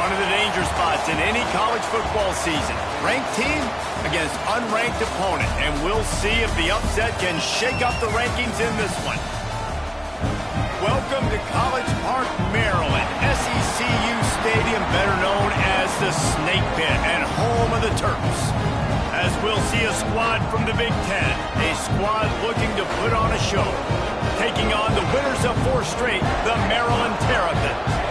One of the danger spots in any college football season. Ranked team against unranked opponent. And we'll see if the upset can shake up the rankings in this one. Welcome to College Park, Maryland. SECU Stadium, better known as the Snake Pit and home of the Terps. As we'll see a squad from the Big Ten. A squad looking to put on a show. Taking on the winners of 4 straight, the Maryland Terrapins.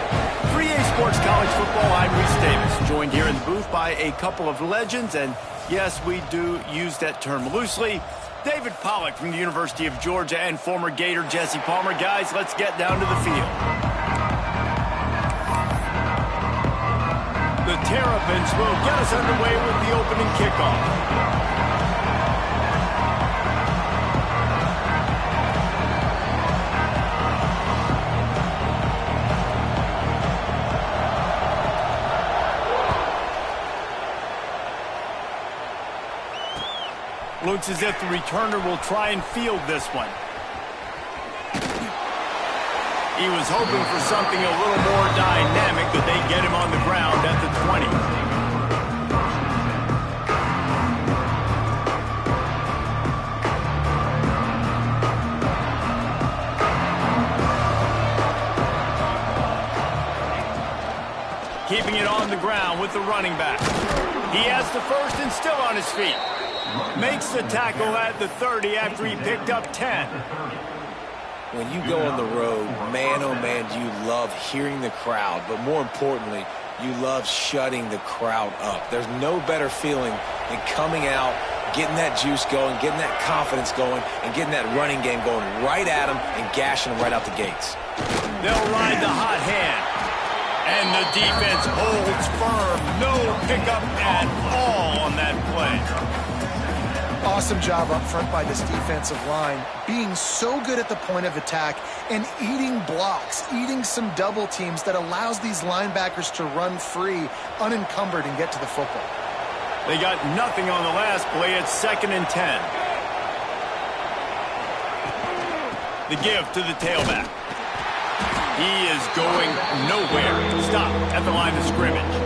3A Sports College Football, I'm Reese Davis, joined here in the booth by a couple of legends, and yes, we do use that term loosely. David Pollack from the University of Georgia and former Gator Jesse Palmer. Guys, let's get down to the field. The Terrapins will get us underway with the opening kickoff. Looks as if the returner will try and field this one. He was hoping for something a little more dynamic, but they get him on the ground at the 20. Keeping it on the ground with the running back. He has the first and still on his feet. Makes the tackle at the 30 after he picked up 10. When you go on the road, man, oh man, do you love hearing the crowd. But more importantly, you love shutting the crowd up. There's no better feeling than coming out, getting that juice going, getting that confidence going, and getting that running game going right at them and gashing them right out the gates. They'll ride the hot hand. And the defense holds firm. No pickup at all on that play. Awesome job up front by this defensive line, being so good at the point of attack and eating blocks, eating some double teams that allows these linebackers to run free, unencumbered, and get to the football. They got nothing on the last play. It's 2nd and 10. The give to the tailback. He is going nowhere. Stop at the line of scrimmage.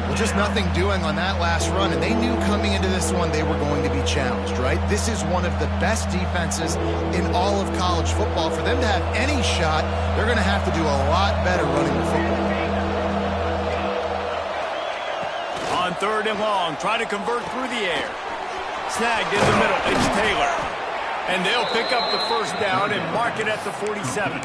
Well, just nothing doing on that last run, and they knew coming into this one they were going to be challenged, right? This is one of the best defenses in all of college football. For them to have any shot, they're going to have to do a lot better running the football. On 3rd and long, trying to convert through the air. Snagged in the middle, it's Taylor. And they'll pick up the first down and mark it at the 47.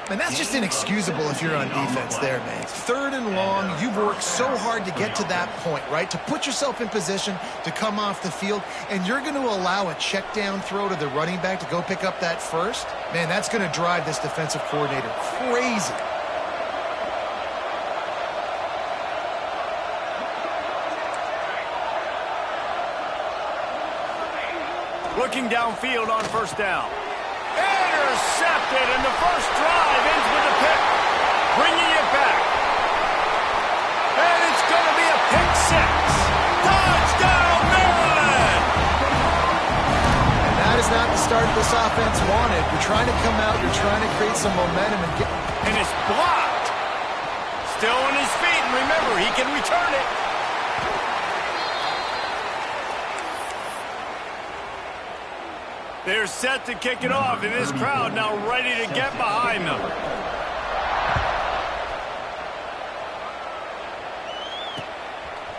And that's just inexcusable if you're on defense there, man. 3rd and long, you've worked so hard to get to that point, right? To put yourself in position to come off the field, and you're going to allow a check down throw to the running back to go pick up that first? Man, that's going to drive this defensive coordinator crazy. Looking downfield on 1st down. Intercepted, and the first drive ends with a pick. Bringing it back. And it's going to be a pick 6. Touchdown, Maryland! And that is not the start this offense wanted. You're trying to come out, you're trying to create some momentum and get... And it's blocked. Still on his feet, and remember, he can return it. They're set to kick it off, and this crowd now ready to get behind them.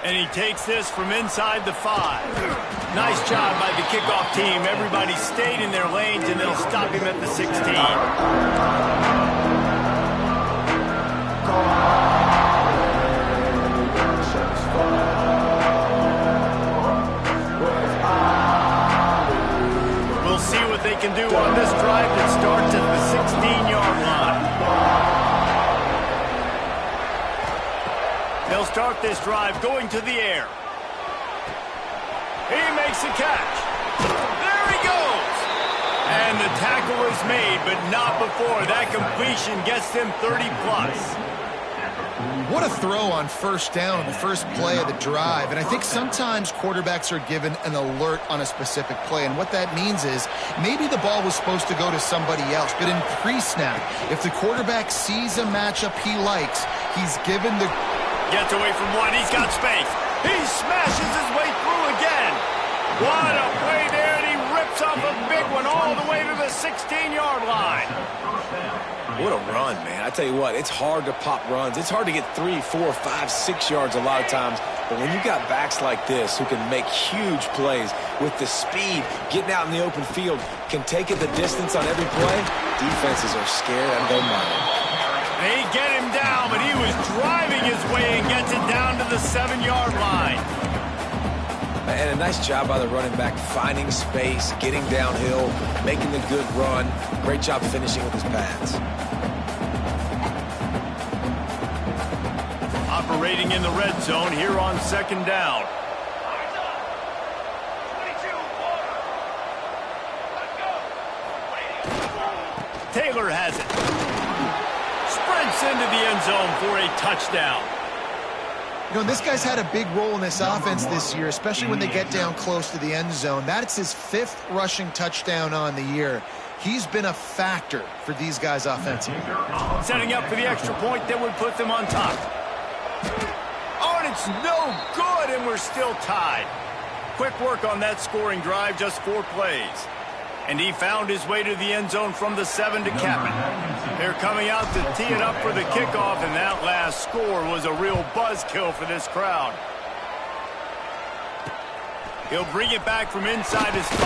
And he takes this from inside the 5. Nice job by the kickoff team. Everybody stayed in their lanes, and they'll stop him at the 16. They can do on this drive that starts at the 16-yard line. They'll start this drive going to the air. He makes the catch. There he goes. And the tackle is made, but not before that completion gets them 30+. What a throw on 1st down on the first play of the drive. And I think sometimes quarterbacks are given an alert on a specific play. And what that means is maybe the ball was supposed to go to somebody else. But in pre-snap, if the quarterback sees a matchup he likes, He's given the... Gets away from one. He's got space. He smashes his way through again. What a play there, and he rips off a big one all the way to the 16-yard line. What a run, man. I tell you what, it's hard to pop runs. It's hard to get 3, 4, 5, 6 yards a lot of times. But when you got backs like this who can make huge plays with the speed, getting out in the open field, can take it the distance on every play, defenses are scared out of their mind. They get him down, but he was driving his way and gets it down to the 7-yard line. And a nice job by the running back, finding space, getting downhill, making the good run. Great job finishing with his pads. Operating in the red zone here on 2nd down. Taylor has it. Sprints into the end zone for a touchdown. You know, this guy's had a big role in this offense this year, especially when they get down close to the end zone. That's his 5th rushing touchdown on the year. He's been a factor for these guys offensively. Setting up for the extra point that would put them on top. Oh, and it's no good, and we're still tied. Quick work on that scoring drive, just 4 plays. And he found his way to the end zone from the 7 to cap it. They're coming out to tee it up for the kickoff, and that last score was a real buzzkill for this crowd. He'll bring it back from inside his 5.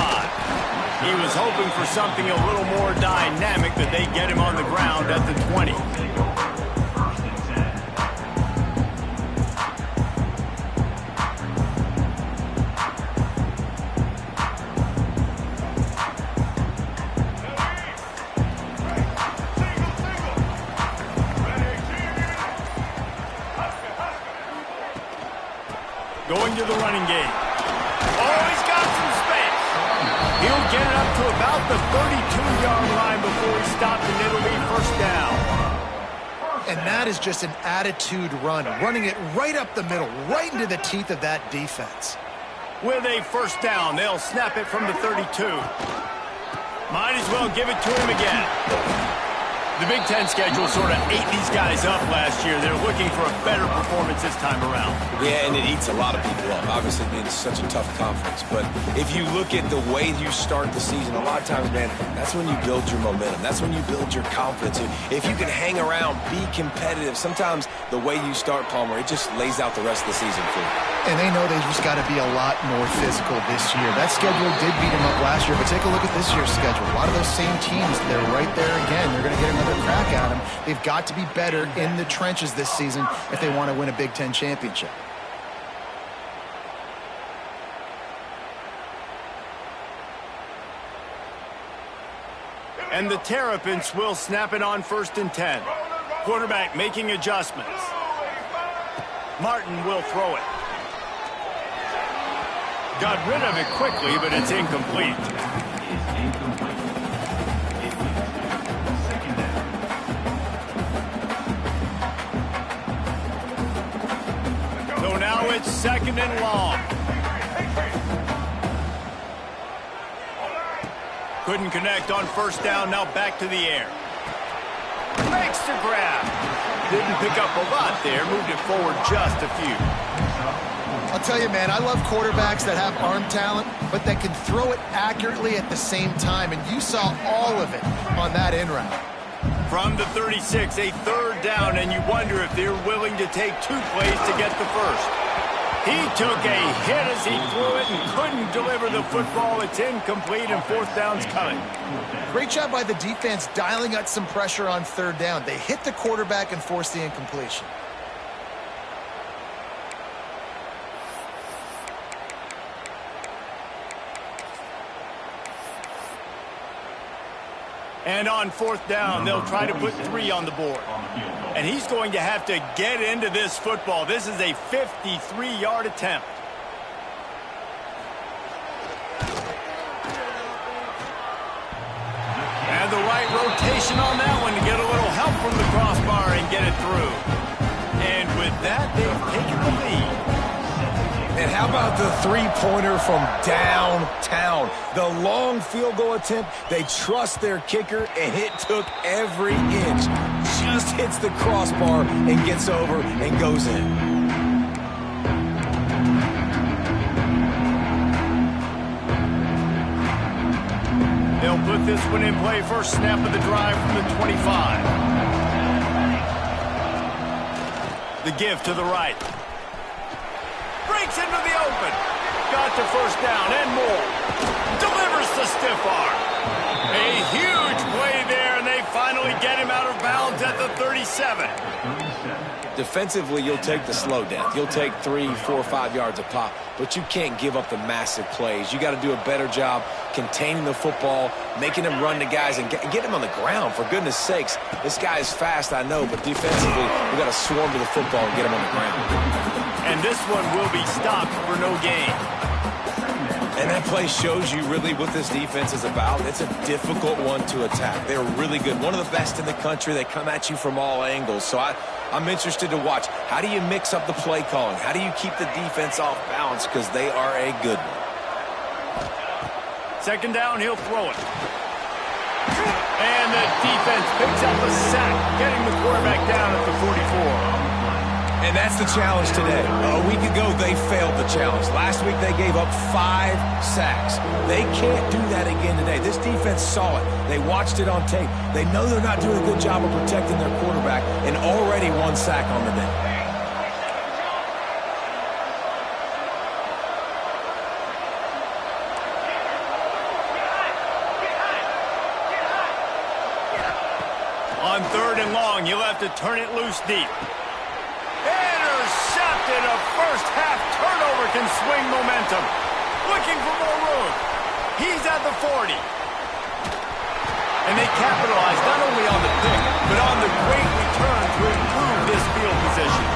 He was hoping for something a little more dynamic, that they get him on the ground at the 20. Going to the running game. Oh, he's got some space. He'll get it up to about the 32-yard line before he stopped, and it'll be 1st down. And that is just an attitude run, running it right up the middle, right into the teeth of that defense. With a 1st down, they'll snap it from the 32. Might as well give it to him again. The Big Ten schedule sort of ate these guys up last year. They're looking for a better performance this time around. Yeah, and it eats a lot of people up, obviously being such a tough conference. But if you look at the way you start the season, a lot of times, man, that's when you build your momentum. That's when you build your confidence. If you can hang around, be competitive, sometimes the way you start, Palmer, it just lays out the rest of the season for you. And they know they've just got to be a lot more physical this year. That schedule did beat them up last year, but take a look at this year's schedule. A lot of those same teams, they're right there again. They're going to get another crack at them. They've got to be better in the trenches this season if they want to win a Big Ten championship. And the Terrapins will snap it on 1st and 10. Quarterback making adjustments. Martin will throw it. Got rid of it quickly, but it's incomplete. So now it's 2nd and long. Couldn't connect on 1st down, now back to the air. Makes the grab. Didn't pick up a lot there, moved it forward just a few. I'll tell you, man, I love quarterbacks that have arm talent, but that can throw it accurately at the same time, and you saw all of it on that in route. From the 36, a 3rd down, and you wonder if they're willing to take 2 plays to get the first. He took a hit as he threw it and couldn't deliver the football. It's incomplete, and 4th down's coming. Great job by the defense dialing out some pressure on 3rd down. They hit the quarterback and forced the incompletion. And on 4th down, they'll try to put 3 on the board. And he's going to have to get into this football. This is a 53-yard attempt. And the right rotation on that one to get a little help from the crossbar and get it through. And with that, they've taken the lead. And how about the 3-pointer from downtown? The long field goal attempt, they trust their kicker, and it took every inch. just hits the crossbar and gets over and goes in. They'll put this one in play. First snap of the drive from the 25. The give to the right. Breaks into the open. Got to first down and more. Delivers the stiff arm. A huge play there, and they finally get him out of bounds at the 37. Defensively, you'll take the slow death. You'll take 3, 4, 5 yards a pop, but you can't give up the massive plays. You got to do a better job containing the football, making him run to guys, and get him on the ground. For goodness sakes, this guy is fast, I know, but defensively, we got to swarm to the football and get him on the ground. And this one will be stopped for no gain. And that play shows you really what this defense is about. It's a difficult one to attack. They're really good. One of the best in the country. They come at you from all angles. So I'm interested to watch. How do you mix up the play calling? How do you keep the defense off balance? Because they are a good one. Second down, he'll throw it. And the defense picks up a sack, getting the quarterback down at the 44. And that's the challenge today. A week ago, they failed the challenge. Last week, they gave up 5 sacks. They can't do that again today. This defense saw it. They watched it on tape. They know they're not doing a good job of protecting their quarterback, and already 1 sack on the day. On third and long, you'll have to turn it loose deep. Intercepted. A first-half turnover can swing momentum. Looking for more room. He's at the 40. And they capitalize not only on the pick, but on the great return to improve this field position.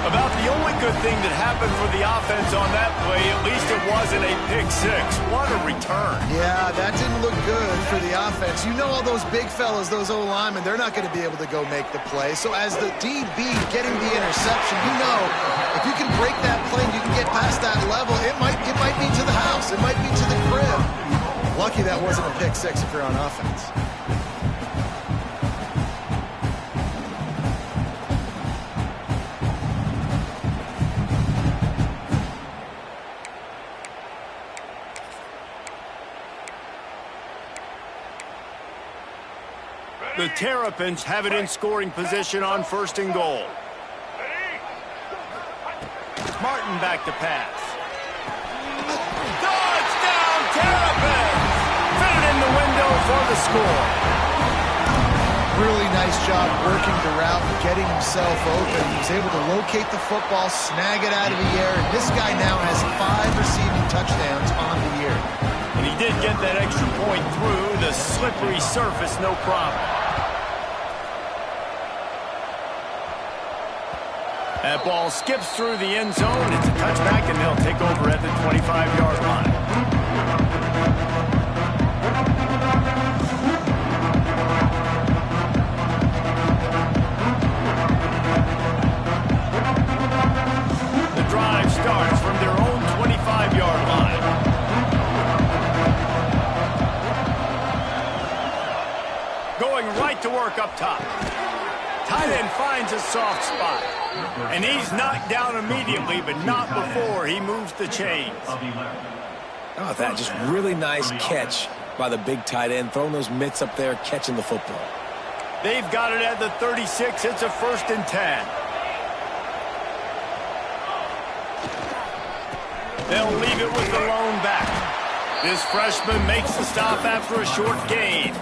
About the only good thing that happened for the offense on that play, at least it wasn't a pick six. What a return. Yeah, that didn't look good for the offense. You know all those big fellas, those O-linemen, they're not going to be able to go make the play. So as the DB getting the interception, you know if you can break that play and you can get past that level, it might be to the house. It might be to the crib. Lucky that wasn't a pick six if you're on offense. The Terrapins have it in scoring position on first and goal. Martin back to pass. Touchdown, Terrapins! Fit it in the window for the score. Really nice job working the route and getting himself open. He was able to locate the football, snag it out of the air, and this guy now has 5 receiving touchdowns on the year. And he did get that extra point through the slippery surface, no problem. That ball skips through the end zone. It's a touchback, and they'll take over at the 25-yard line. The drive starts from their own 25-yard line. Going right to work up top. Tight end finds a soft spot. And he's knocked down immediately, but not before he moves the chains. Oh, that just really nice catch by the big tight end, throwing those mitts up there, catching the football. They've got it at the 36. It's a 1st and 10. They'll leave it with the lone back. This freshman makes the stop after a short gain.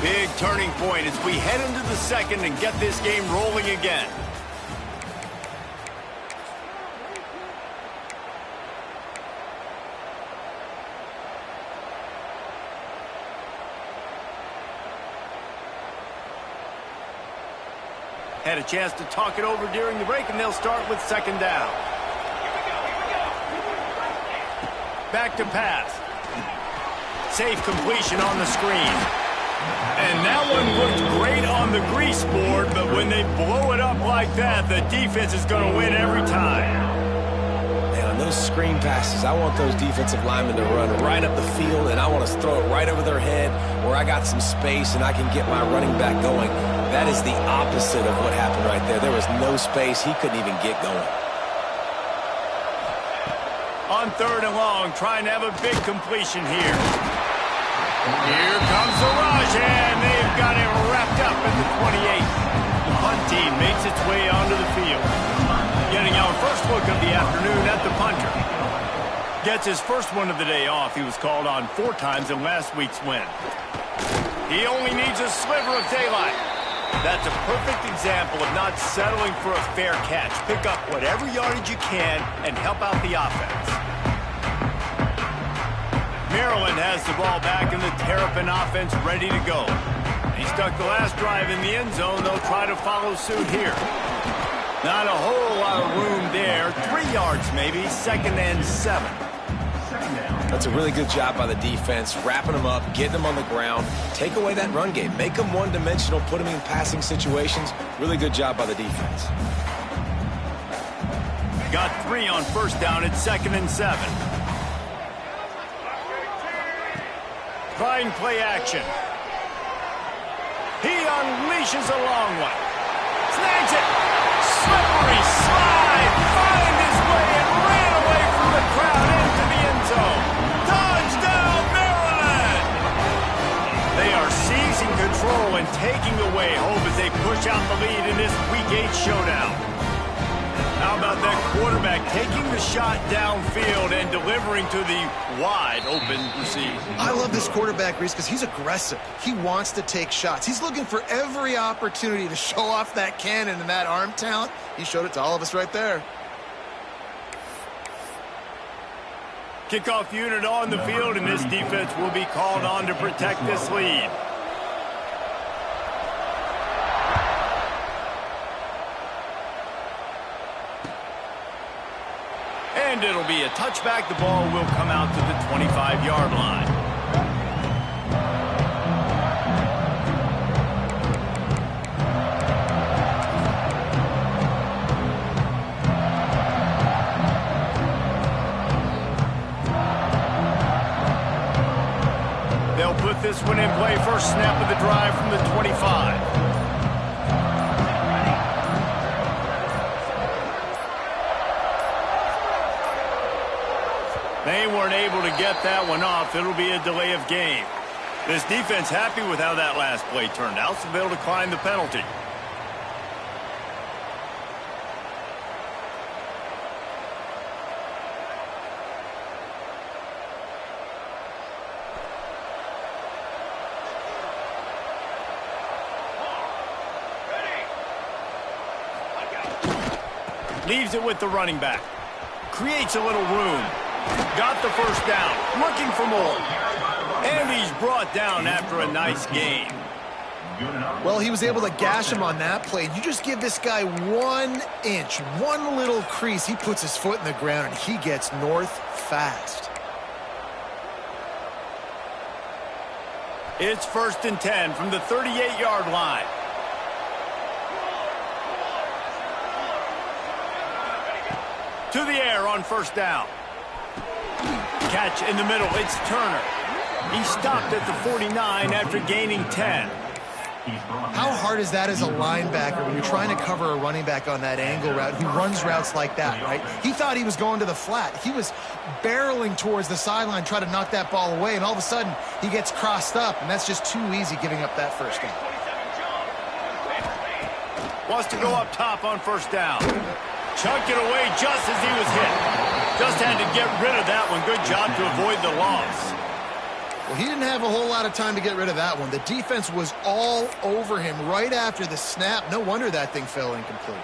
Big turning point as we head into the second and get this game rolling again. Had a chance to talk it over during the break, and they'll start with second down. Back to pass. Safe completion on the screen. And that one looked great on the grease board, but when they blow it up like that, the defense is going to win every time. Man, on those screen passes, I want those defensive linemen to run right up the field, and I want to throw it right over their head where I got some space and I can get my running back going. That is the opposite of what happened right there. There was no space. He couldn't even get going. On 3rd and long, trying to have a big completion here. Here comes the rush, and they've got it wrapped up at the 28. The punt team makes its way onto the field. Getting our first look of the afternoon at the punter. Gets his first one of the day off. He was called on 4 times in last week's win. He only needs a sliver of daylight. That's a perfect example of not settling for a fair catch. Pick up whatever yardage you can and help out the offense. Maryland has the ball back and the Terrapin offense ready to go. He stuck the last drive in the end zone. They'll try to follow suit here. Not a whole lot of room there. 3 yards maybe, 2nd and 7. That's a really good job by the defense, wrapping them up, getting them on the ground, take away that run game, make them one-dimensional, put them in passing situations. Really good job by the defense. Got 3 on 1st down at 2nd and 7. Trying play action. He unleashes a long one. Snags it. Slippery slide. Find his way and ran away from the crowd into the end zone. Touchdown, Maryland! They are seizing control and taking away hope as they push out the lead in this Week 8 showdown. How about that quarterback taking the shot downfield and delivering to the wide-open receiver? I love this quarterback, Reese, because he's aggressive. He wants to take shots. He's looking for every opportunity to show off that cannon and that arm talent. He showed it to all of us right there. Kickoff unit on the field, and this defense will be called on to protect this lead. And it'll be a touchback. The ball will come out to the 25-yard line. They'll put this one in play. First snap of the drive from the 25. They weren't able to get that one off. It'll be a delay of game. This defense happy with how that last play turned out, so they'll decline the penalty. Leaves it with the running back. Creates a little room. Got the first down. Looking for more. And he's brought down after a nice gain. Well, he was able to gash him on that play. You just give this guy 1 inch, one little crease. He puts his foot in the ground, and he gets north fast. It's 1st and 10 from the 38-yard line. To the air on 1st down. Catch in the middle. It's Turner. He stopped at the 49 after gaining 10. How hard is that as a linebacker when you're trying to cover a running back on that angle route who runs routes like that, right? He thought he was going to the flat. He was barreling towards the sideline, trying to knock that ball away, and all of a sudden he gets crossed up, and that's just too easy giving up that first down. Wants to go up top on 1st down. Chucked it away just as he was hit. Just had to get rid of that one. Good job to avoid the loss. Well, he didn't have a whole lot of time to get rid of that one. The defense was all over him right after the snap. No wonder that thing fell incomplete.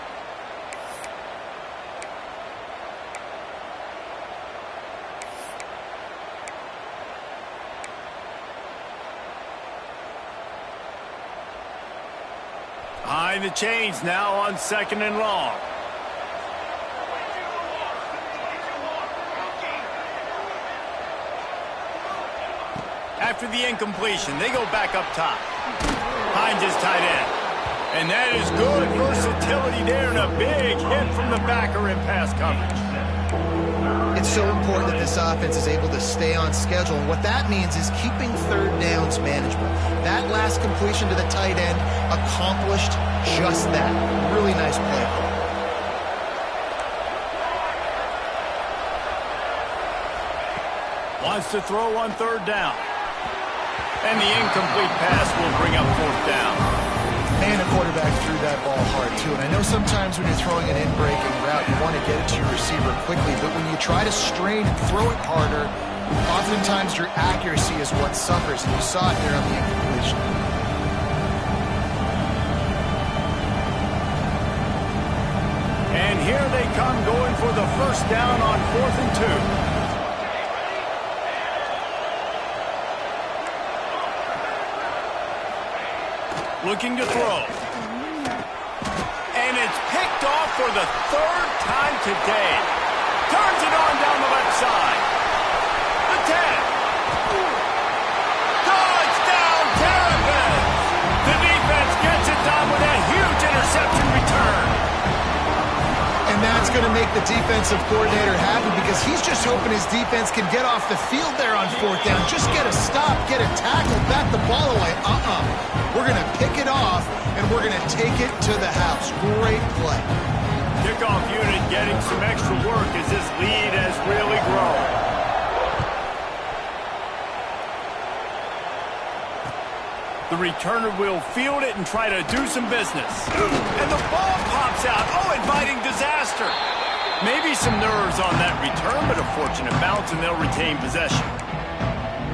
Behind the chains now on 2nd and long. after the incompletion. They go back up top. Hines is tight end. And that is good versatility there and a big hit from the backer in pass coverage. It's so important that this offense is able to stay on schedule. And what that means is keeping third downs manageable. That last completion to the tight end accomplished just that. Really nice play. Wants to throw on third down. And the incomplete pass will bring up fourth down. And a quarterback threw that ball hard, too. And I know sometimes when you're throwing an in-breaking route, you want to get it to your receiver quickly. But when you try to strain and throw it harder, oftentimes your accuracy is what suffers. And you saw it there on the incompletion. And here they come going for the first down on 4th and 2. Looking to throw. And it's picked off for the third time today. Turns it on down the left side. The 10. Touchdown, Terrapins! The defense gets it done with a huge interception return. And that's going to make the defensive coordinator happy because he's just hoping his defense can get off the field there on 4th down. Just get a stop, get a tackle, bat the ball away. We're going to pick it off, and we're going to take it to the house. Great play. Kickoff unit getting some extra work as this lead has really grown. The returner will field it and try to do some business. And the ball pops out. Oh, inviting disaster. Maybe some nerves on that return, but a fortunate bounce, and they'll retain possession.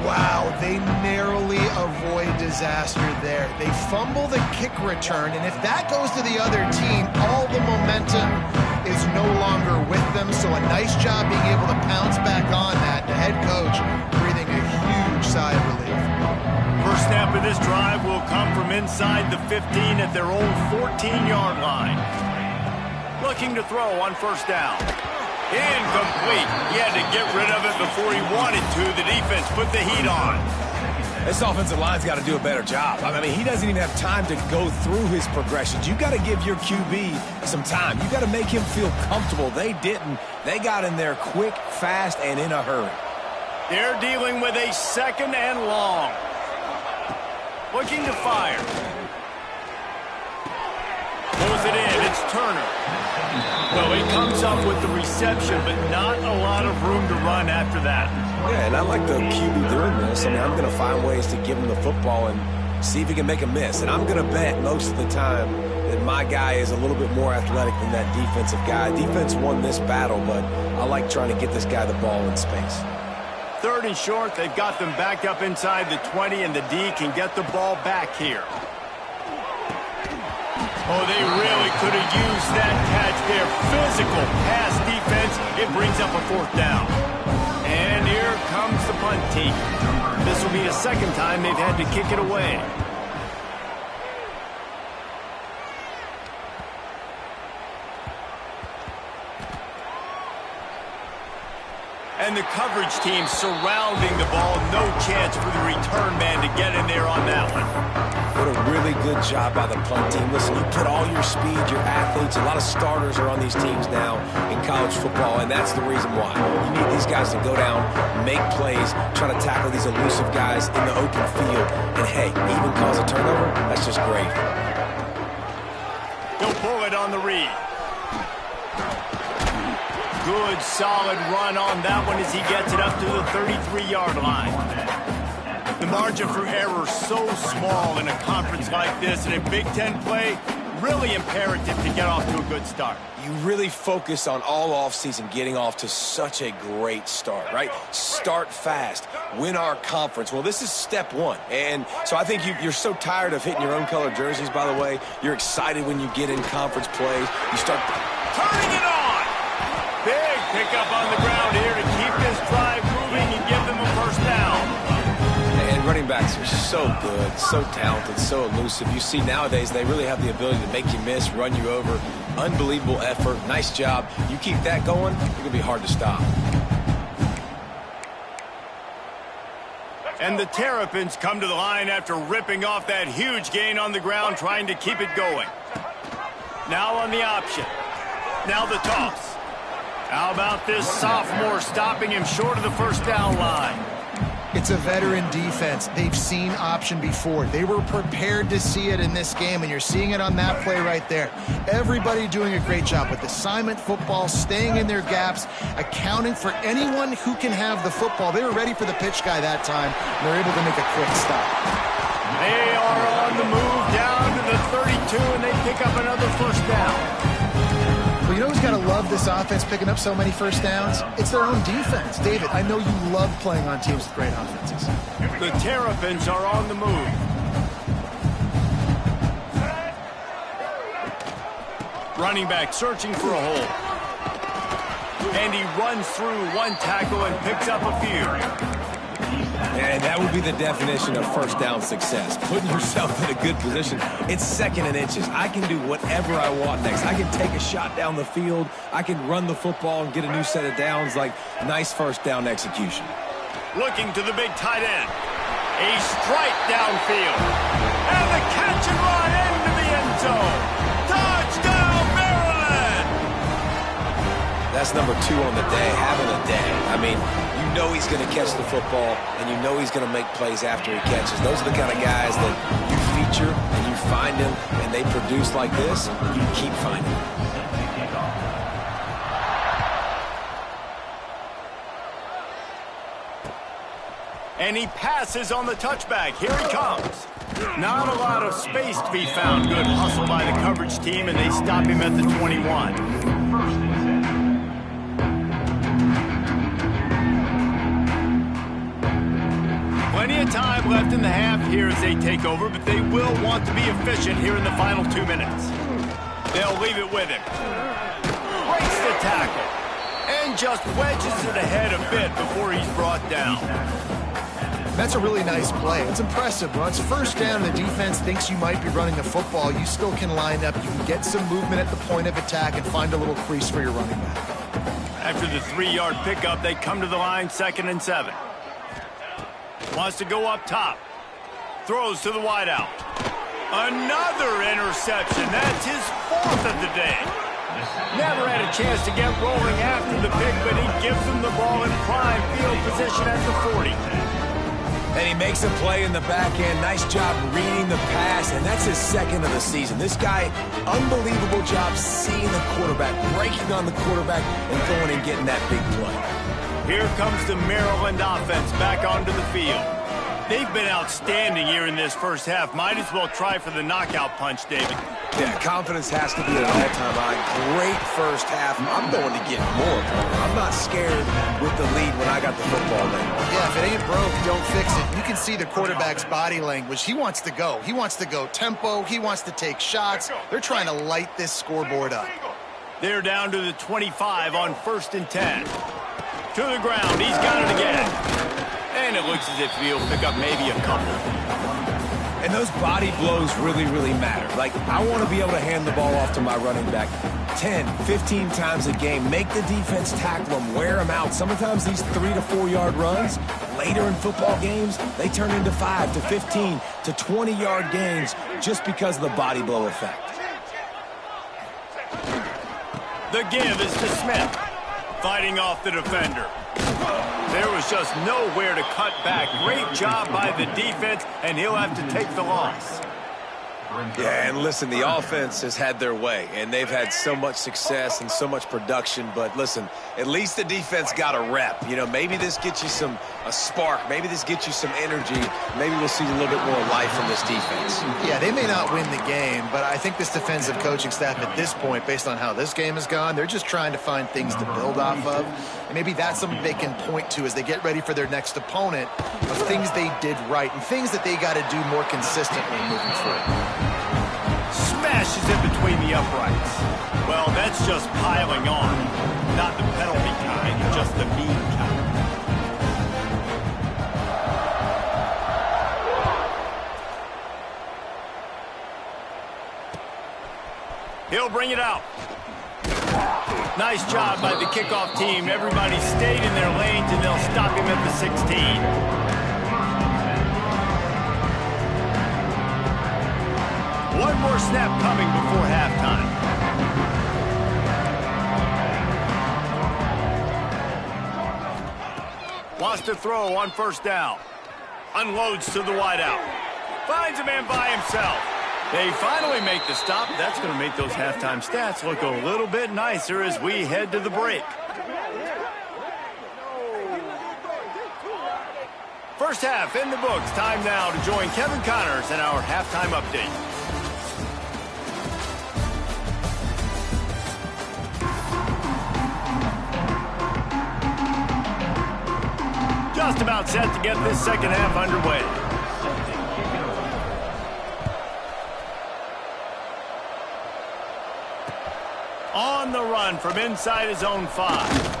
Wow, they narrowly avoid disaster there. They fumble the kick return, and if that goes to the other team, all the momentum is no longer with them. So a nice job being able to pounce back on that. The head coach breathing a huge sigh of relief. First snap of this drive will come from inside the 15 at their own 14-yard line. Looking to throw on first down. Incomplete. He had to get rid of it before he wanted to. The defense put the heat on. This offensive line's got to do a better job. I mean, he doesn't even have time to go through his progressions. You got to give your QB some time. You got to make him feel comfortable. They didn't. They got in there quick, fast, and in a hurry. They're dealing with a 2nd and long. Looking to fire. Pulls it in. It's Turner. Well, he comes up with the reception, but not a lot of room to run after that. Yeah, and I like the QB doing this. I mean, I'm going to find ways to give him the football and see if he can make a miss. And I'm going to bet most of the time that my guy is a little bit more athletic than that defensive guy. Defense won this battle, but I like trying to get this guy the ball in space. 3rd and short. They've got them back up inside the 20, and the D can get the ball back here. Oh, they really could have used that catch there. Physical pass defense. It brings up a 4th down. And here comes the punt team. This will be the 2nd time they've had to kick it away. And the coverage team surrounding the ball. No chance for the return man to get in there on that one. What a really good job by the punt team. Listen, you put all your speed, your athletes, a lot of starters are on these teams now in college football, and that's the reason why. You need these guys to go down, make plays, try to tackle these elusive guys in the open field, and hey, even cause a turnover, that's just great. He'll pull it on the read. Good, solid run on that one as he gets it up to the 33-yard line. The margin for error so small in a conference like this, and a Big Ten play, really imperative to get off to a good start. You really focus on all offseason getting off to such a great start, right? Start fast, win our conference. Well, this is step 1. And so I think you're so tired of hitting your own color jerseys, by the way. You're excited when you get in conference plays. You start turning it on. Big pickup on the ground here to keep this drive moving and give them a first down. And running backs are so good, so talented, so elusive. You see nowadays they really have the ability to make you miss, run you over. Unbelievable effort. Nice job. You keep that going, it's going to be hard to stop. And the Terrapins come to the line after ripping off that huge gain on the ground, trying to keep it going. Now on the option. Now the toss. How about this sophomore stopping him short of the first down line? It's a veteran defense. They've seen option before. They were prepared to see it in this game, and you're seeing it on that play right there. Everybody doing a great job with assignment football, staying in their gaps, accounting for anyone who can have the football. They were ready for the pitch guy that time, and they're able to make a quick stop. They are on the move down to the 32, and they pick up another first down. Well, you know who's got to love this offense picking up so many first downs? It's their own defense. David, I know you love playing on teams with great offenses. The Terrapins are on the move. Running back searching for a hole. And he runs through one tackle and picks up a few. And that would be the definition of first down success. Putting yourself in a good position. It's second and inches. I can do whatever I want next. I can take a shot down the field. I can run the football and get a new set of downs. Like, nice first down execution. Looking to the big tight end. A strike downfield. And the catch and run into the end zone. Touchdown, Maryland! That's number 2 on the day, having a day. I mean, you know he's going to catch the football, and you know he's going to make plays after he catches. Those are the kind of guys that you feature, and you find them, and they produce like this, you keep finding them. And he passes on the touchback. Here he comes. Not a lot of space to be found. Good hustle by the coverage team, and they stop him at the 21. Plenty of time left in the half here as they take over, but they will want to be efficient here in the final 2 minutes. They'll leave it with him. Breaks the tackle. And just wedges it ahead a bit before he's brought down. That's a really nice play. It's impressive. When it's first down, the defense thinks you might be running the football. You still can line up. You can get some movement at the point of attack and find a little crease for your running back. After the 3-yard pickup, they come to the line 2nd and 7. Wants to go up top. Throws to the wideout. Another interception. That's his 4th of the day. Never had a chance to get rolling after the pick, but he gives them the ball in prime field position at the 40. And he makes a play in the back end. Nice job reading the pass, and that's his 2nd of the season. This guy, unbelievable job seeing the quarterback, breaking on the quarterback, and going and getting that big play. Here comes the Maryland offense back onto the field. They've been outstanding here in this first half. Might as well try for the knockout punch, David. Yeah, confidence has to be at an all-time high. Great first half. I'm going to get more. I'm not scared with the lead when I got the football there. Yeah, if it ain't broke, don't fix it. You can see the quarterback's body language. He wants to go. He wants to go tempo. He wants to take shots. They're trying to light this scoreboard up. They're down to the 25 on 1st and 10. To the ground. He's got it again. And it looks as if he'll pick up maybe a couple. And those body blows really, really matter. Like, I want to be able to hand the ball off to my running back 10, 15 times a game. Make the defense tackle them, wear them out. Sometimes these 3 to 4 yard runs, later in football games, they turn into 5 to 15 to 20-yard gains just because of the body blow effect. The give is to Smith. Fighting off the defender. There was just nowhere to cut back. Great job by the defense, and he'll have to take the loss. Yeah, and listen, the offense has had their way, and they've had so much success and so much production. But listen, at least the defense got a rep. You know, maybe this gets you a spark. Maybe this gets you some energy. Maybe we'll see a little bit more life from this defense. Yeah, they may not win the game, but I think this defensive coaching staff at this point, based on how this game has gone, they're just trying to find things to build off of. And maybe that's something they can point to as they get ready for their next opponent of things they did right and things that they got to do more consistently moving forward. Smashes in between the uprights. Well, that's just piling on. Not the penalty kind, just the mean kind. He'll bring it out. Nice job by the kickoff team. Everybody stayed in their lanes, and they'll stop him at the 16. First snap coming before halftime. Wants to throw on first down. Unloads to the wideout. Finds a man by himself. They finally make the stop. That's going to make those halftime stats look a little bit nicer as we head to the break. First half in the books. Time now to join Kevin Connors in our halftime update. Just about set to get this second half underway. On the run from inside his own 5.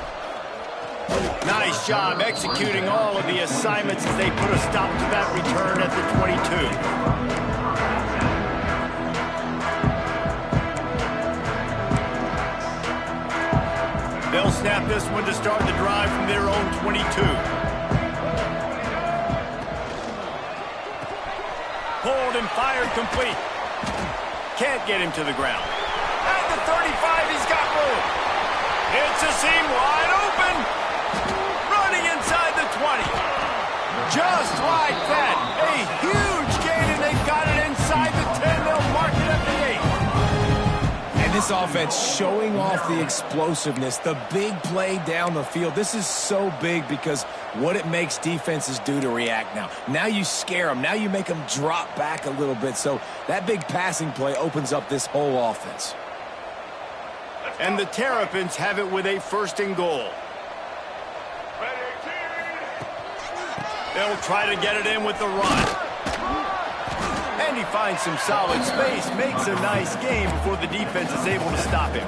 Nice job executing all of the assignments as they put a stop to that return at the 22. They'll snap this one to start the drive from their own 22. Pulled and fired complete. Can't get him to the ground. At the 35, he's got room. It's a seam wide open. Running inside the 20. Just like that. A huge gain, and they've got it inside the 10. They'll mark it at the 8. And this offense showing off the explosiveness, the big play down the field. This is so big because what it makes defenses do to react now. Now you scare them. Now you make them drop back a little bit. So that big passing play opens up this whole offense. And the Terrapins have it with a 1st and goal. They'll try to get it in with the run. And he finds some solid space, makes a nice game before the defense is able to stop him.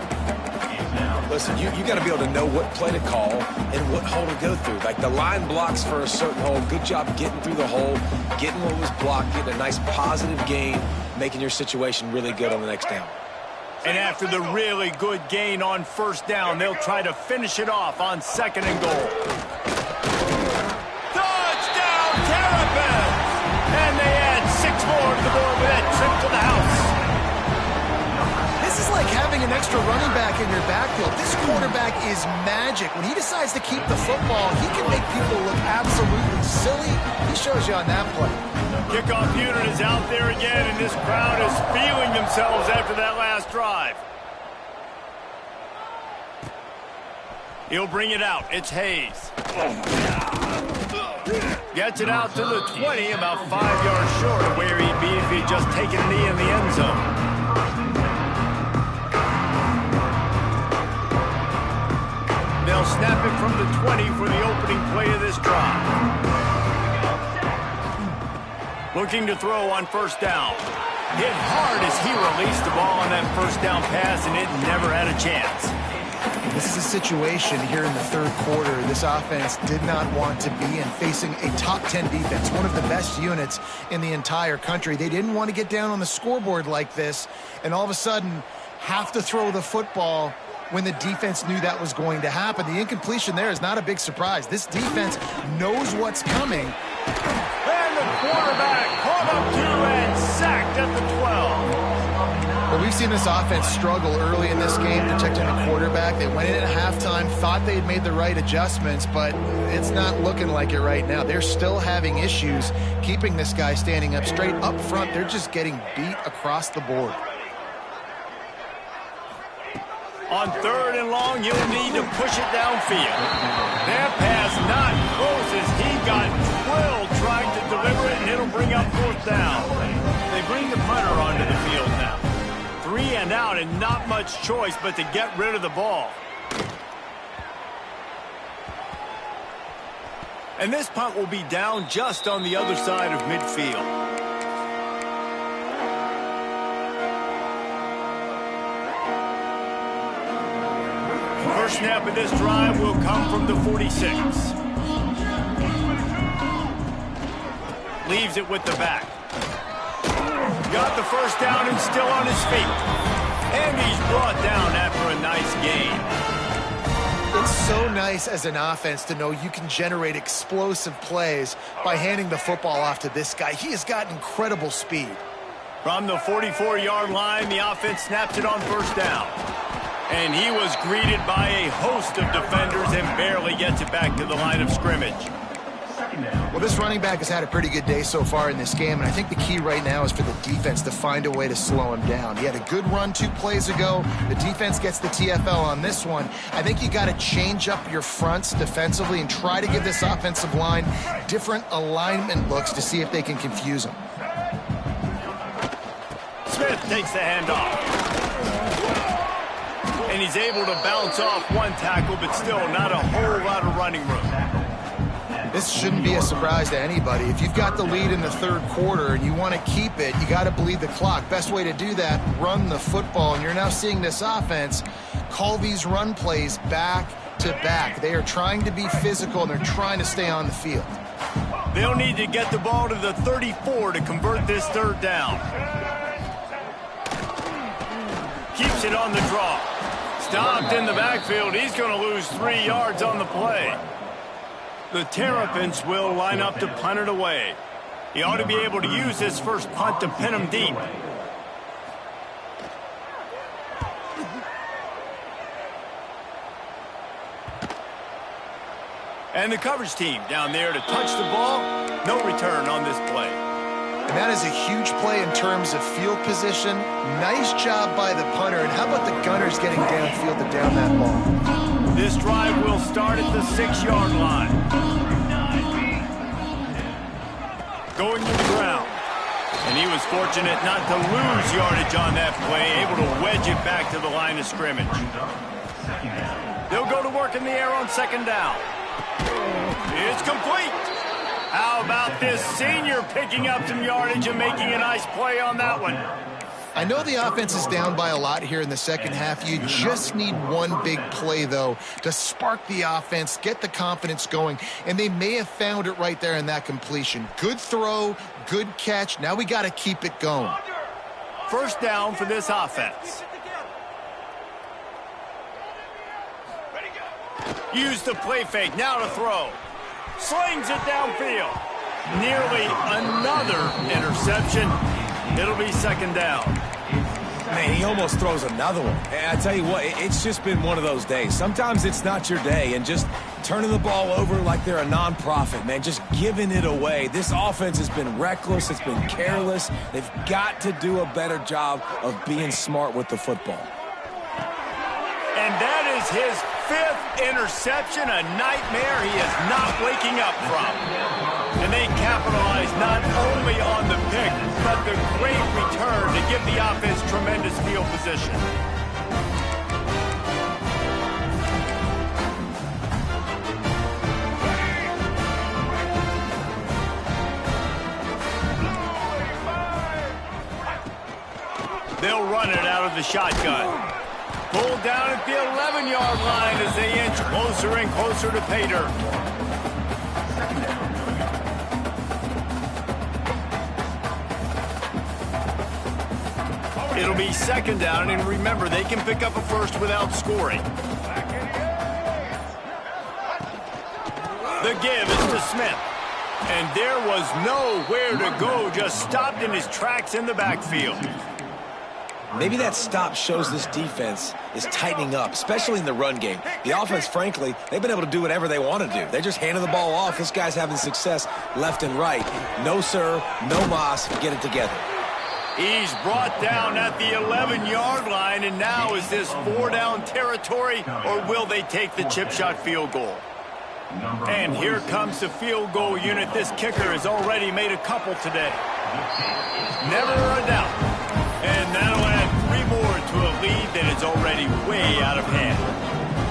Listen, you got to be able to know what play to call and what hole to go through. Like the line blocks for a certain hole. Good job getting through the hole, getting what was blocked, getting a nice positive gain, making your situation really good on the next down. And after the really good gain on first down, they'll try to finish it off on 2nd and goal. Touchdown, Terrapins! And they add 6 more to the board with that trip to the house. This is like having an extra running back in your backfield. This quarterback is magic. When he decides to keep the football, he can make people look absolutely silly. He shows you on that play. Kickoff unit is out there again, and this crowd is feeling themselves after that last drive. He'll bring it out. It's Hayes. Gets it out to the 20, about 5 yards short of where he'd be if he'd just taken a knee in the end zone. They'll snap it from the 20 for the opening play of this drive. Looking to throw on first down. Hit hard as he released the ball on that first down pass, and it never had a chance. This is a situation here in the 3rd quarter this offense did not want to be in, facing a top 10 defense, one of the best units in the entire country. They didn't want to get down on the scoreboard like this and all of a sudden have to throw the football when the defense knew that was going to happen. The incompletion there is not a big surprise. This defense knows what's coming. And the quarterback caught up to and sacked at the 12. Well, we've seen this offense struggle early in this game protecting the quarterback. They went in at halftime, thought they had made the right adjustments, but it's not looking like it right now. They're still having issues keeping this guy standing up straight up front. They're just getting beat across the board. On 3rd and long, you'll need to push it downfield. That pass not close as he got drilled trying to deliver it, and it'll bring up 4th down. They bring the punter onto the field now. 3 and out, and not much choice but to get rid of the ball. And this punt will be down just on the other side of midfield. First snap of this drive will come from the 46. Leaves it with the back. Got the first down and still on his feet. And he's brought down after a nice gain. It's so nice as an offense to know you can generate explosive plays by handing the football off to this guy. He has got incredible speed. From the 44-yard line, the offense snaps it on first down. And he was greeted by a host of defenders and barely gets it back to the line of scrimmage. Well, this running back has had a pretty good day so far in this game, and I think the key right now is for the defense to find a way to slow him down. He had a good run 2 plays ago. The defense gets the TFL on this one. I think you got to change up your fronts defensively and try to give this offensive line different alignment looks to see if they can confuse him. Smith takes the handoff. And he's able to bounce off one tackle, but still not a whole lot of running room. This shouldn't be a surprise to anybody. If you've got the lead in the third quarter and you want to keep it, you got to bleed the clock. Best way to do that, run the football. And you're now seeing this offense call these run plays back to back. They are trying to be physical, and they're trying to stay on the field. They'll need to get the ball to the 34 to convert this third down. Keeps it on the draw. Stopped in the backfield. He's going to lose 3 yards on the play. The Terrapins will line up to punt it away. He ought to be able to use this first punt to pin him deep. And the coverage team down there to touch the ball. No return on this play. And that is a huge play in terms of field position. Nice job by the punter. And how about the gunners getting downfield to down that ball? This drive will start at the 6-yard line. Going to the ground. And he was fortunate not to lose yardage on that play, able to wedge it back to the line of scrimmage. They'll go to work in the air on second down. It's complete. How about this senior picking up some yardage and making a nice play on that one? I know the offense is down by a lot here in the second half. You just need one big play, though, to spark the offense, get the confidence going, and they may have found it right there in that completion. Good throw, good catch. Now we got to keep it going. First down for this offense. Use the play fake, now to throw. Slings it downfield. Nearly another interception. It'll be second down. Man, he almost throws another one. And I tell you what, it's just been one of those days. Sometimes it's not your day, and just turning the ball over like they're a nonprofit, man, just giving it away. This offense has been reckless. It's been careless. They've got to do a better job of being smart with the football. And that is his 5th interception, a nightmare he is not waking up from. And they capitalize not only on the pick, but the great return to give the offense tremendous field position. They'll run it out of the shotgun. Pulled down at the 11-yard line as they inch closer and closer to pay dirt. It'll be second down, and remember, they can pick up a first without scoring. The give is to Smith. And there was nowhere to go, just stopped in his tracks in the backfield. Maybe that stop shows this defense is tightening up, especially in the run game. The offense, frankly, they've been able to do whatever they want to do. They just handed the ball off. This guy's having success left and right. No, sir, no mas, get it together. He's brought down at the 11-yard line, and now is this 4-down territory, or will they take the chip shot field goal? And here comes the field goal unit. This kicker has already made a couple today. Never a doubt. And that'll add 3 more to a lead that is already way out of hand.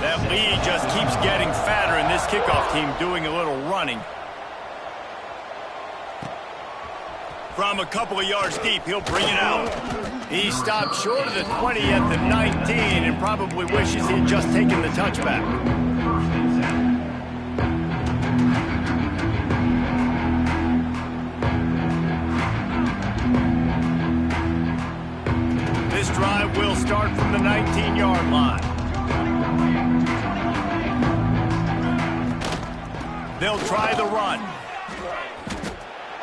That lead just keeps getting fatter, and this kickoff team doing a little running. From a couple of yards deep, he'll bring it out. He stopped short of the 20 at the 19 and probably wishes he had just taken the touchback. This drive will start from the 19-yard line. They'll try the run.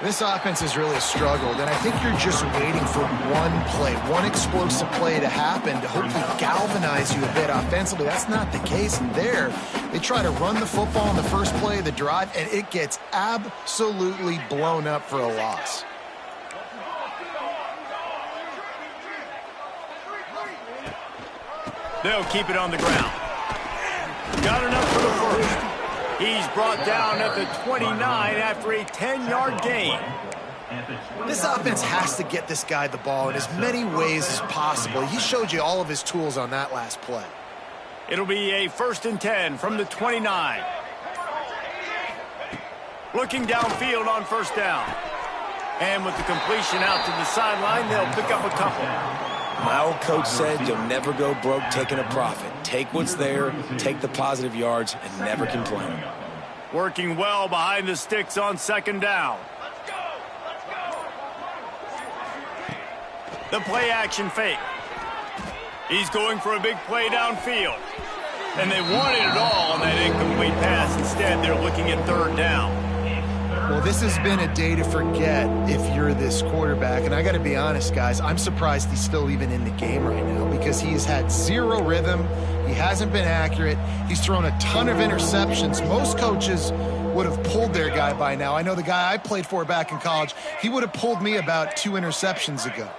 This offense has really struggled, and I think you're just waiting for one play, one explosive play to happen to hopefully galvanize you a bit offensively. That's not the case. And there, they try to run the football in the first play of the drive, and it gets absolutely blown up for a loss. They'll keep it on the ground. Got enough for the first. He's brought down at the 29 after a 10-yard gain. This offense has to get this guy the ball in as many ways as possible. He showed you all of his tools on that last play. It'll be a 1st and 10 from the 29. Looking downfield on 1st down. And with the completion out to the sideline, they'll pick up a couple. My old coach said you'll never go broke taking a profit. Take what's there, take the positive yards, and never complain. Working well behind the sticks on 2nd down. The play action fake. He's going for a big play downfield. And they wanted it all on that incomplete pass. Instead, they're looking at 3rd down. Well, this has been a day to forget if you're this quarterback. And I got to be honest, guys, I'm surprised he's still even in the game right now because he's had zero rhythm. He hasn't been accurate. He's thrown a ton of interceptions. Most coaches would have pulled their guy by now. I know the guy I played for back in college, he would have pulled me about 2 interceptions ago.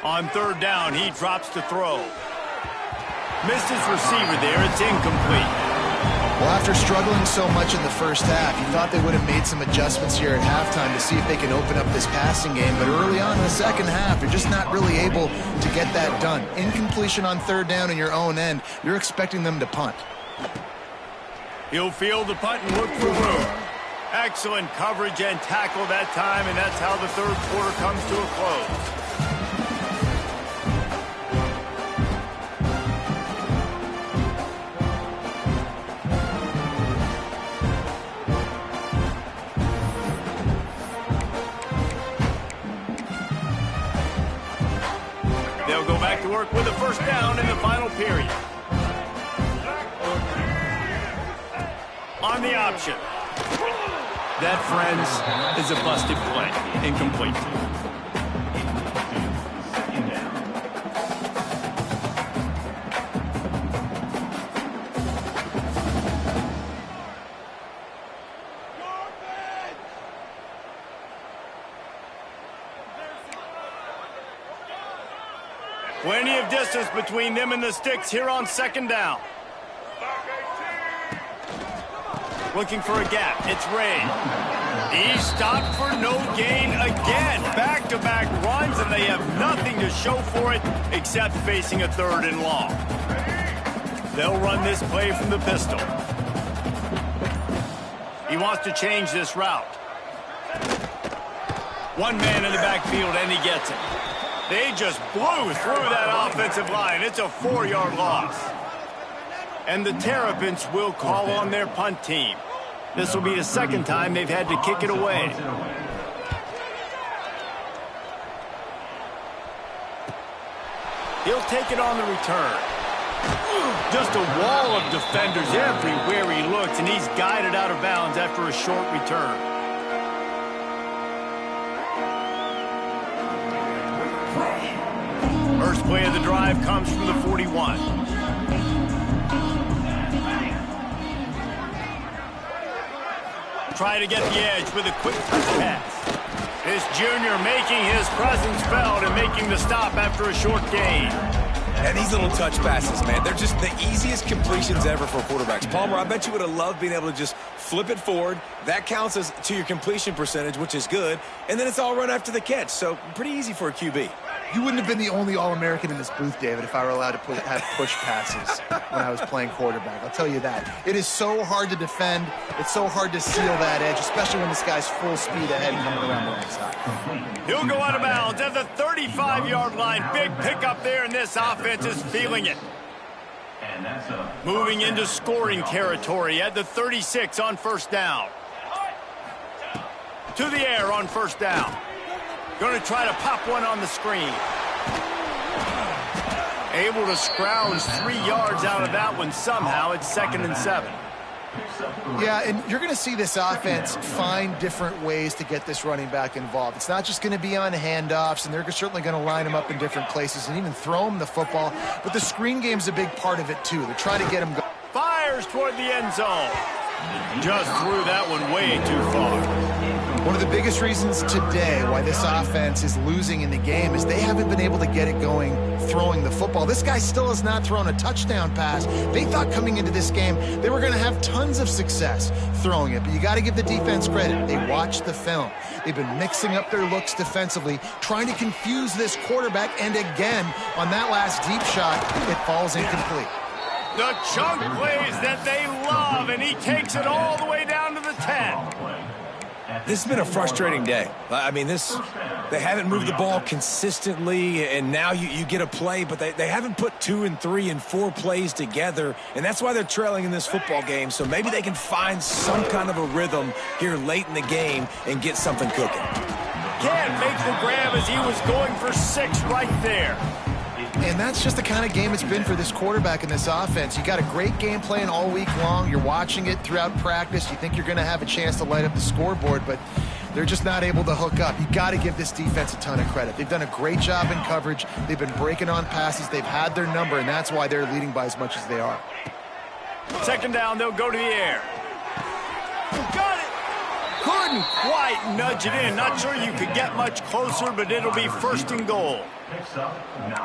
On 3rd down, he drops to throw. Missed his receiver there. It's incomplete. Well, after struggling so much in the first half, you thought they would have made some adjustments here at halftime to see if they can open up this passing game. But early on in the second half, they're just not really able to get that done. Incompletion on 3rd down in your own end, you're expecting them to punt. He'll field the punt and look for room. Excellent coverage and tackle that time, and that's how the 3rd quarter comes to a close. They'll go back to work with a 1st down in the final period. On the option. That, friends, is a busted play. Incomplete. Plenty of distance between them and the sticks here on 2nd down. Looking for a gap. It's Ray. He stopped for no gain again. Back-to-back runs, and they have nothing to show for it except facing a 3rd and long. They'll run this play from the pistol. He wants to change this route. One man in the backfield, and he gets it. They just blew through that offensive line. It's a 4-yard loss. And the Terrapins will call on their punt team. This will be the 2nd time they've had to kick it away. He'll take it on the return. Just a wall of defenders everywhere he looks, and he's guided out of bounds after a short return. First play of the drive comes from the 41. Try to get the edge with a quick touch pass. This junior making his presence felt and making the stop after a short gain. And these little touch passes, man, they're just the easiest completions ever for quarterbacks. Palmer, I bet you would have loved being able to just flip it forward. That counts as to your completion percentage, which is good. And then it's all run after the catch, so pretty easy for a QB. You wouldn't have been the only All-American in this booth, David, if I were allowed to have push passes when I was playing quarterback. I'll tell you that. It is so hard to defend. It's so hard to seal that edge, especially when this guy's full speed ahead and coming around the right side. He'll go out of bounds at the 35-yard line. Big pickup there, and this offense is feeling it. Moving into scoring territory at the 36 on 1st down. To the air on 1st down. Going to try to pop one on the screen. Able to scrounge 3 yards out of that one somehow. It's 2nd and 7. Yeah, and you're going to see this offense find different ways to get this running back involved. It's not just going to be on handoffs, and they're certainly going to line him up in different places and even throw him the football. But the screen game's a big part of it, too. They're trying to get him going. Fires toward the end zone. Just threw that one way too far. One of the biggest reasons today why this offense is losing in the game is they haven't been able to get it going throwing the football. This guy still has not thrown a touchdown pass. They thought coming into this game they were going to have tons of success throwing it, but you got to give the defense credit. They watched the film. They've been mixing up their looks defensively, trying to confuse this quarterback, and again, on that last deep shot, it falls incomplete. The chunk plays that they love, and he takes it all the way down to the 10. This has been a frustrating day. I mean, they haven't moved the ball consistently, and now you get a play, but they haven't put 2 and 3 and 4 plays together, and that's why they're trailing in this football game. So maybe they can find some kind of a rhythm here late in the game and get something cooking. Can't make the grab as he was going for 6 right there. And that's just the kind of game it's been for this quarterback in this offense. You got a great game plan all week long. You're watching it throughout practice. You think you're going to have a chance to light up the scoreboard, but they're just not able to hook up. You got to give this defense a ton of credit. They've done a great job in coverage. They've been breaking on passes. They've had their number, and that's why they're leading by as much as they are. Second down, they'll go to the air. Got it! Couldn't quite nudge it in. Not sure you could get much closer, but it'll be first and goal.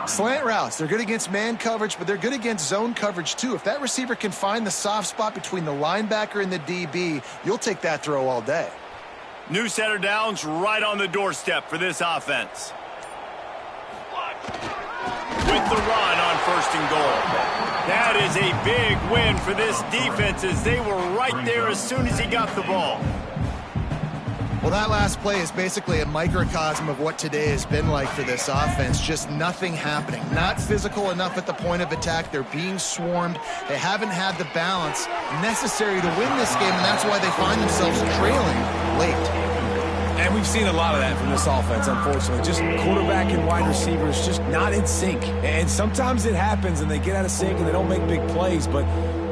Slant routes, they're good against man coverage, but they're good against zone coverage too. If that receiver can find the soft spot between the linebacker and the DB, you'll take that throw all day. New set of downs right on the doorstep for this offense. With the run on first and goal. That is a big win for this defense as they were right there as soon as he got the ball. Well, that last play is basically a microcosm of what today has been like for this offense. Just nothing happening. Not physical enough at the point of attack. They're being swarmed. They haven't had the balance necessary to win this game, and that's why they find themselves trailing late. And we've seen a lot of that from this offense, unfortunately. Just quarterback and wide receivers just not in sync. And sometimes it happens, and they get out of sync, and they don't make big plays, but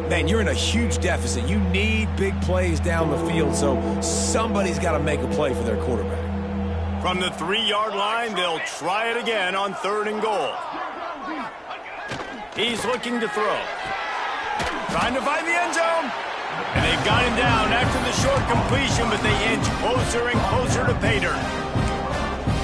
man, you're in a huge deficit. You need big plays down the field, so somebody's got to make a play for their quarterback. From the 3-yard line, they'll try it again on third and goal. He's looking to throw. Trying to find the end zone. And they've got him down after the short completion, but they inch closer and closer to pay dirt.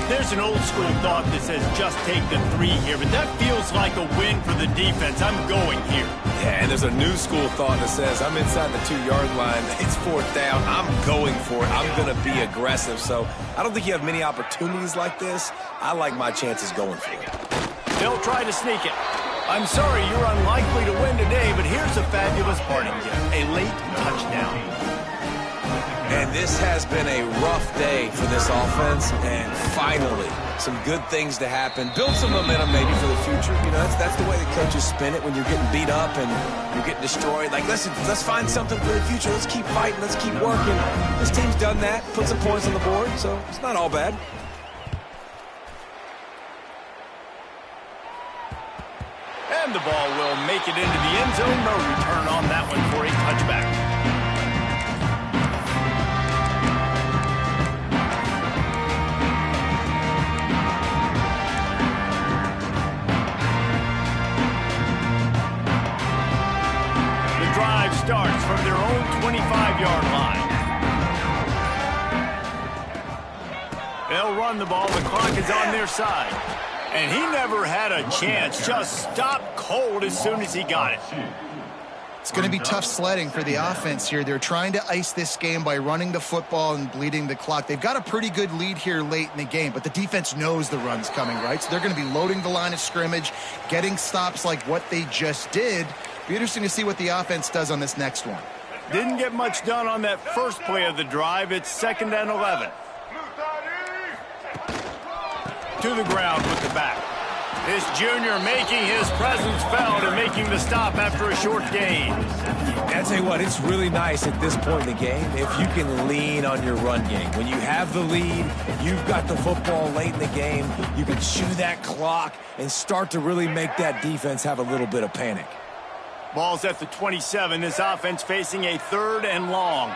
There's an old school thought that says just take the 3 here, but that feels like a win for the defense. I'm going here. Yeah, and there's a new school thought that says I'm inside the 2-yard line. It's 4th down. I'm going for it. I'm going to be aggressive. So I don't think you have many opportunities like this. I like my chances going for it. They'll try to sneak it. I'm sorry you're unlikely to win today, but here's a fabulous parting gift. A late touchdown. And this has been a rough day for this offense, and finally, some good things to happen. Build some momentum maybe for the future. You know, that's the way the coaches spin it when you're getting beat up and you're getting destroyed. Like, listen, let's find something for the future. Let's keep fighting. Let's keep working. This team's done that, put some points on the board, so it's not all bad. And the ball will make it into the end zone. No return on that one for a touchback. The drive starts from their own 25-yard line. They'll run the ball. The clock is on their side. And he never had a chance. Just stopped cold as soon as he got it. It's going to be tough sledding for the offense here. They're trying to ice this game by running the football and bleeding the clock. They've got a pretty good lead here late in the game, but the defense knows the run's coming, right? So they're going to be loading the line of scrimmage, getting stops like what they just did. Be interesting to see what the offense does on this next one. Didn't get much done on that first play of the drive. It's 2nd and 11. To the ground with the back. This junior making his presence felt and making the stop after a short gain. I tell you what, it's really nice at this point in the game if you can lean on your run game. When you have the lead, you've got the football late in the game, you can chew that clock and start to really make that defense have a little bit of panic. Ball's at the 27. This offense facing a 3rd and long.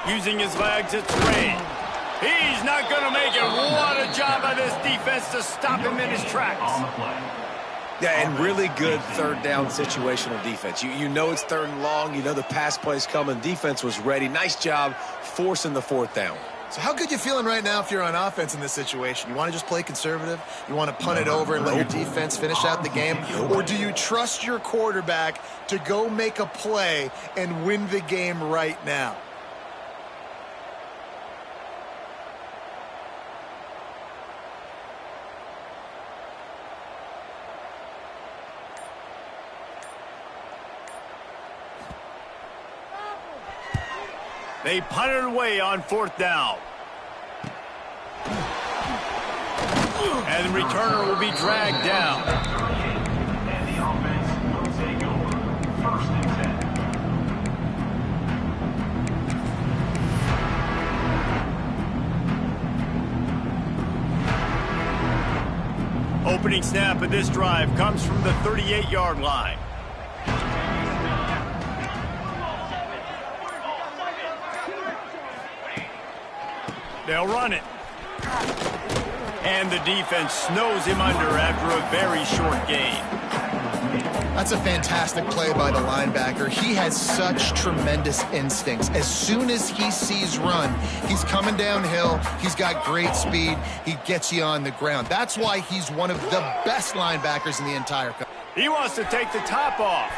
Using his legs, it's Ray. He's not going to make it. What a job by this defense to stop him in his tracks. Yeah, and really good 3rd down situational defense. You know it's 3rd and long. You know the pass play's coming. Defense was ready. Nice job forcing the 4th down. So how good you feeling right now if you're on offense in this situation? You want to just play conservative? You want to punt it over and let your defense finish out the game? Or do you trust your quarterback to go make a play and win the game right now? They punted away on 4th down. And the returner will be dragged down. And the offense will take over 1st and 10. Opening snap of this drive comes from the 38-yard line. They'll run it. And the defense snows him under after a very short gain. That's a fantastic play by the linebacker. He has such tremendous instincts. As soon as he sees run, he's coming downhill. He's got great speed. He gets you on the ground. That's why he's one of the best linebackers in the entire country. He wants to take the top off.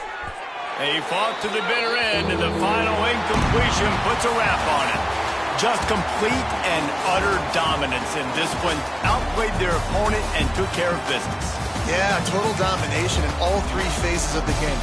They fought to the bitter end, and the final incompletion puts a wrap on it. Just complete and utter dominance in this one. Outplayed their opponent and took care of business. Yeah, total domination in all 3 phases of the game.